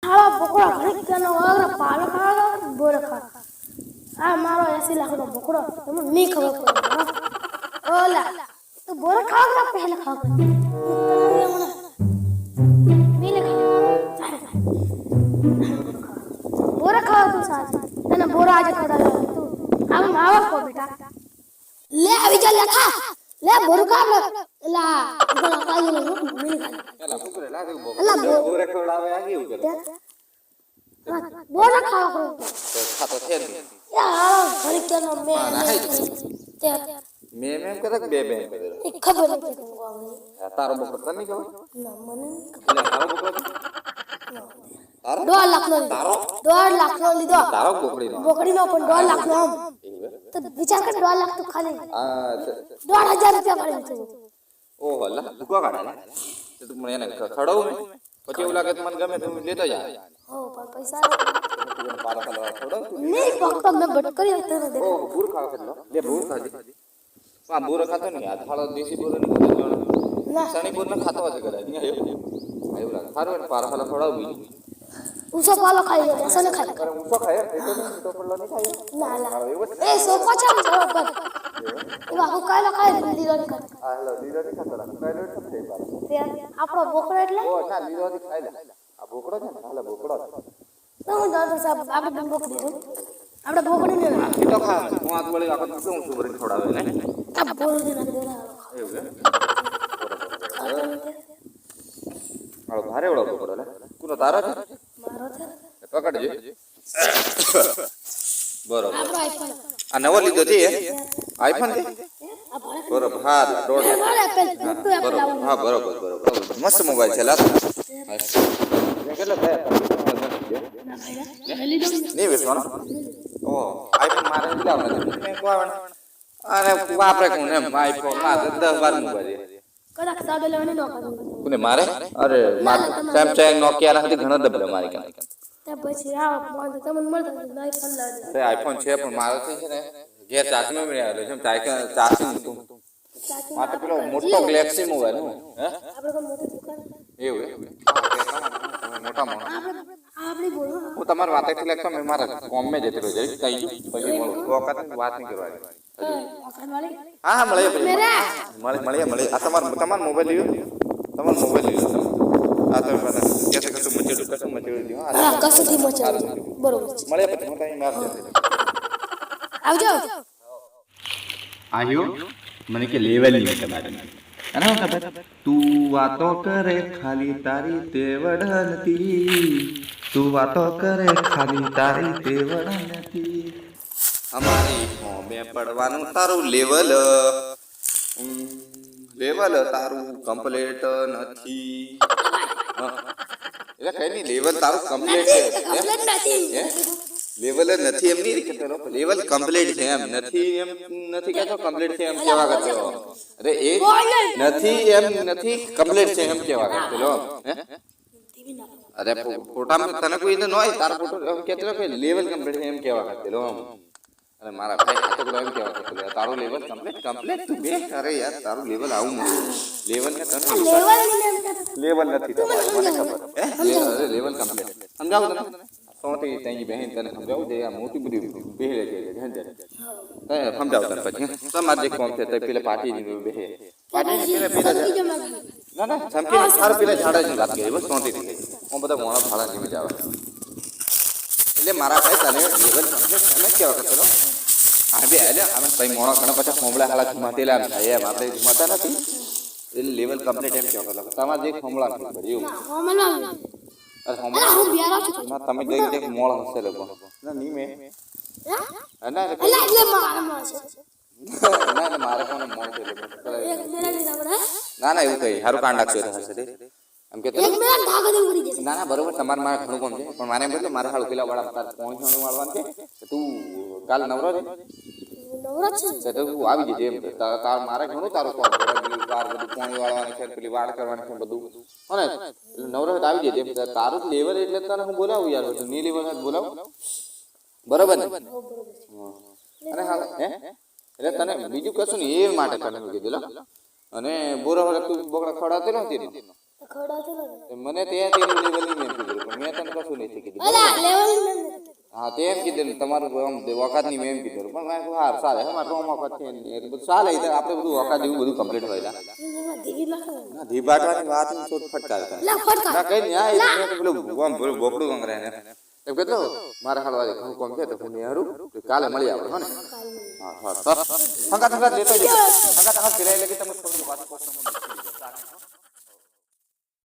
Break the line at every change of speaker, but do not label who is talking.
હાલો બકરો ઘડીક તેનો વગર પાલો ખાવા બોરે ખા આ મારો 80 લાખનો બકરો તમને નહીં ખબર પડે ઓલા તો બોરે ખાવા પહેલા ખાવા મિલે બોરે ખાવા તું સાથ તને બોરા આજે ખવડાવે તું આમ આવા કો બેટા લે આવી જા લે ખા લે બોર ખા એલા ઇધર કાઈ લે મિલે ખા
એલા કુકરે લાગે બોરે ખવડાવે આગે એવું કરે
બોરા ખાવા કરો
ખાતો છે ને
યાર ઘડી કેનો
મેં કદક બે કરે
ખબર નથી
તારો બકરો તને ખબર
ના મને
એટલે તારો બકરો તારો
2 લાખ નો
તારો
2 લાખ નો લીધો
તારો બોકડીનો
બોકડીનો પણ 2 લાખ નો આમ તો વિચાર કર 2 લાખ તો ખાલી
આ
2000 રૂપિયા પડે છે
ઓ હલ્લા દુકા કાઢા તો તું મને એને ખડાવું ને પછી એવું લાગે તો મને ગમે તો લેતો જા
હો પણ પૈસા
પારા ખાવા ખવડાવ
નહીં ફક્ત મેં બટકરી તને દે
ઓ ભૂર ખાવા કેટલો લે ભૂર ખાજે આ ભૂર ખાતો નહીં આ થાળો દેશી ભૂર નહીં ખાતો
ના
સણી ભૂર ન ખાતો હશે કદાચ નહીં એવું લાગે સારું એને પારા ખાવા ખવડાવ બીજું
ઉસો પાલો ખાઈ લે એસો ને ખાઈ
અરે ઊંચો ખાય તો પડલો નહીં ખાય
ના ના એ સો પાછા બરાબર એવા હું કાયલો ખાઈ લીધો ને ખાતો
આ હેલો લીલો નહીં ખાતો કાયલો નથી ખાય
તે આપણો બોકડો એટલે
ઓ ના લીલો નથી ખાય લે આ બોકડો છે ને હાલે બોકડો
તો હું દાદા સાહેબ આપણે બોકડી દઉં આપણે બોકડી ને
તો ખા હું આ વળી આખો શું શું ભરીને ખવડાવે ને
આ બોલ દે ના દેના
એવું છે હાલો ભારે વળો બોકડો લે કુનો તારો છે
મારો છે
પકડજે બરોબર
આપણો આઈફોન
આ નવો લીધો છે આઈફોન છે
આ ભલે
બરોબર હા દોઢ
મારે એપલ મોટું એપલ
બરોબર
આવું
હા બરોબર મસ્ત મોબાઈલ છે લાવ કેટલા થયા
લઈ દઉં
નહીં વેચવાનો ઓ આઈફોન મારે લાવ ને કોણ અને વાપરે કોણ એમ આઈફોન માં 10-12 મોબાઈલ
કદાચ સાબે લેવાની નો કરું
કોને મારે અરે સેમસંગ નોકિયા ના હતી ઘણા દબલે મારી કામ
તે પછી આવો ફોન તો તમને મળતો આઈફોન લાવી
તે આઈફોન છે પણ મારો છે ને ઘેર ચાર્જિંગ માં મળ્યા છે ચાર્જિંગ હતું મારે પેલો મોટો ગેલેક્સી મોબાઈલ હે
આપણે કોઈ મોટી દુકાન
એવું મોટા મોટા
આપણે બોલો
હું તમારી વાત થી લખતો મેં મારા કોમ માં જતો રહ્યો જઈ કઈ પછી વખત વાત નહીં કરવાની
આખર વાળી
હા હા મળે આ તમારો મોબાઈલ લ્યો તમારો મોબાઈલ લ્યો આ તમે પાછા કશું મચેડું લ્યો
હા કસુથી મચાવ બરોબર
મળે પછી હું ત્યાં માર
આવજો
આયો મને કે લેવલ નહીં તમારે અને હું ખબર તું વાતો કરે ખાલી તારી તેવડ નથી તું વાતો કરે ખાલી તારી તેવડ નથી
અમારી હોમે પડવાનું તારું લેવલ તારું કમ્પ્લીટ નથી એટલે કઈ નહીં લેવલ તારું કમ્પ્લીટ છે લેવલ નથી એમ નહીં કહેતો લેવલ કમ્પ્લીટ છે એમ નથી એમ નથી કહેતો કમ્પ્લીટ છે એમ કેવા કરતો અરે એ નથી એમ નથી કમ્પ્લીટ છે એમ કેવા કરતો હે અરે ફોટામાં તને કોઈ ન હોય તારો ફોટો એમ કહેતો કે લેવલ કમ્પ્લીટ છે એમ કેવા કરતો અરે મારા ભાઈ ખાતો તો એમ કેવા કરતો તારું લેવલ કમ્પ્લીટ તું બે અરે યાર તારું લેવલ આવું લેવલ ને તને લેવલ નથી તમારું મને ખબર અરે લેવલ કમ્પ્લીટ સમજાવું તને સોથી તઈ બહેન તને સમજાવું દે આ મોટી બધી બેહે છે સમજાવ તને પછી તમારે જે કોમ છે તે પેલે પાટી ની બેહે પાટી પેલે ના સમકી સાર પેલે ઝાડા ની વાત કરી બસ સોથી હું બધા મોણા ભાડા જેવી જાવ એટલે મારા ભાઈ તને લેવલ કમ્પ્લીટ તને કેવા કરતો આ બે એટલે અમે ભાઈ મોણા ઘણા પછી ખોમળા હાલા ઘુમાતેલા થાય એમ આપણે ઘુમાતા નથી એટલે લેવલ કમ્પ્લીટ એમ કેવા કરતો તમારે જે ખોમળા નથી પડ્યું અરે ખોમળા
હું બિયારો છું
તમે જે મોળ હશે લોકો ના ની મે ના
એટલે મારા છે
ના મારે કોને મોળ છે
એક મેરા ની આપણે
ના એવું કઈ હારું કાંડ નાખશો તો હશે એમ કે
એક મેરા ધાગા દે ઉડી જશે
ના બરોબર તમારે મારે ઘણું કામ છે પણ મારે એમ કહ્યું મારે હાલું પેલા વાળા તાર પોઈન્ટ છોડું વાળવાનું છે તું કાલ નવરો છે
નવરાત છે
તો તું આવી જજે એમ તાર મારે ઘણું તારું કામ છે વાર બધું પોણી વાળવાની છે પેલી વાડ કરવાની છે બધું અને નવરો આવી જજે એમ તારું લેવલ એટલે તને હું બોલાવું યાર ની લેવલ બોલાવું બરોબર ને અને હા હે એટલે તને બીજું કશું નહીં એ માટે તને કીધું અને બોરા તું બોકડા ખવડાવતો નથી
ખવડાવતો નથી.
મને તે તેનું લેવલ ની મેં કીધું પણ મેં તને કશું નથી કીધું.
અલા લેવલ મેં નથી.
હા તે એમ કીધું ને તમારું આમ વખત ની મેં એમ કીધું પણ મેં કહ્યું હાર ચાલે મારે તો વખત છે ને એટલે બધું ચાલે એટલે આપણે બધું વખત જેવું બધું કમ્પ્લીટ હોય
એમાં ધીરી નાખો.
ના ધીબાટવાની વાત ની શોધ ફટકાર
લા ફટકા.
ના કઈ નહીં આ એટલે મેં પેલું આમ પેલું બોકડું વંગરાય ને એમ કેટલો મારા હાલ વાજે ઘણું કોમ છે તો હું નેહરું કાલે મળી આપણે હો ને હા હા હંગા લેતો જ હંગા ફિરાઈ લગી તમે પાછું